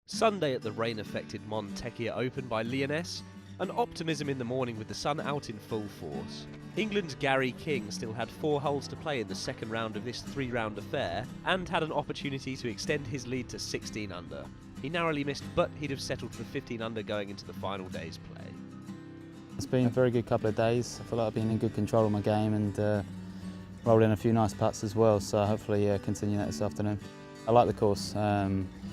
Sunday at the rain-affected Montecchia Open by Lyoness, and optimism in the morning with the sun out in full force. England's Gary King still had 4 holes to play in the second round of this 3-round affair, and had an opportunity to extend his lead to 16 under. He narrowly missed, but he'd have settled for 15 under going into the final day's play. It's been a very good couple of days. I feel like I've been in good control of my game and rolled in a few nice putts as well, so hopefully continue that this afternoon. I like the course.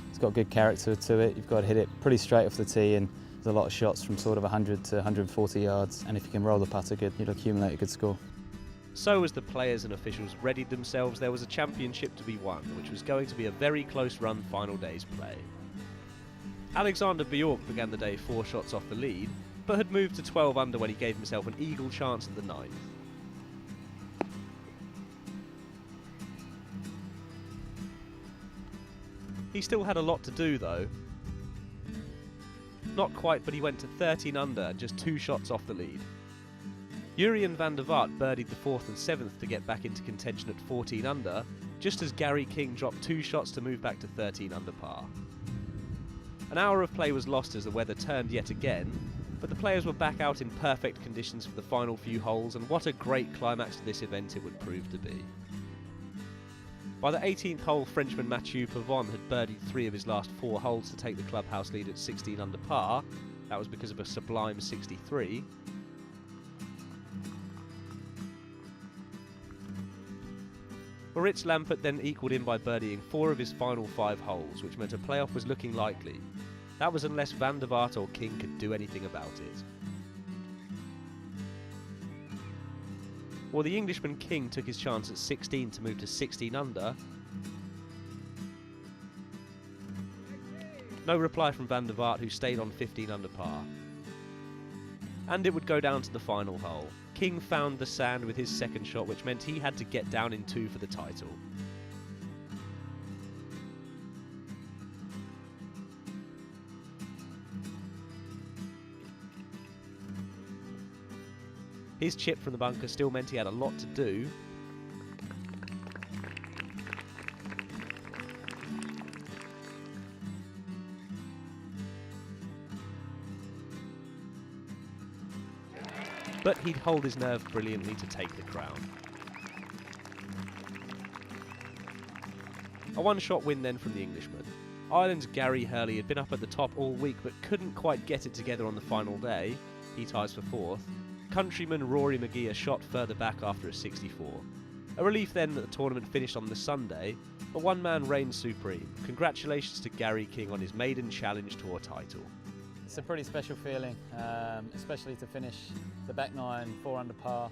It's got good character to it. You've got to hit it pretty straight off the tee, and there's a lot of shots from sort of 100 to 140 yards, and if you can roll the putter good, you'll accumulate a good score. So as the players and officials readied themselves, there was a championship to be won, which was going to be a very close run final day's play. Alexander Bjork began the day 4 shots off the lead, but had moved to 12 under when he gave himself an eagle chance at the 9th. He still had a lot to do though. Not quite, but he went to 13 under, just 2 shots off the lead. Jurien van der Vaart birdied the 4th and 7th to get back into contention at 14 under, just as Gary King dropped 2 shots to move back to 13 under par. An hour of play was lost as the weather turned yet again, but the players were back out in perfect conditions for the final few holes, and what a great climax to this event it would prove to be. By the 18th hole, Frenchman Mathieu Pavon had birdied 3 of his last 4 holes to take the clubhouse lead at 16 under par. That was because of a sublime 63. Moritz Lampert then equalled him by birdieing 4 of his final 5 holes, which meant a playoff was looking likely. That was unless Van der Vaart or King could do anything about it. Well, the Englishman King took his chance at 16 to move to 16 under. No reply from Van der Vaart, who stayed on 15 under par. And it would go down to the final hole. King found the sand with his second shot, which meant he had to get down in 2 for the title. His chip from the bunker still meant he had a lot to do. But he'd hold his nerve brilliantly to take the crown. A 1-shot win then from the Englishman. Ireland's Gary Hurley had been up at the top all week but couldn't quite get it together on the final day. He ties for 4th. Countryman Rory McGee a shot further back after a 64. A relief then that the tournament finished on the Sunday, but one man reigned supreme. Congratulations to Gary King on his maiden Challenge Tour title. It's a pretty special feeling, especially to finish the back 9 4 under par,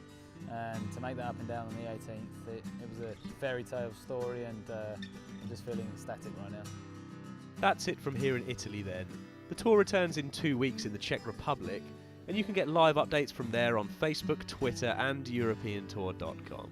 and to make that up and down on the 18th. It was a fairy tale story, and I'm just feeling ecstatic right now. That's it from here in Italy then. The tour returns in 2 weeks in the Czech Republic, and you can get live updates from there on Facebook, Twitter and EuropeanTour.com.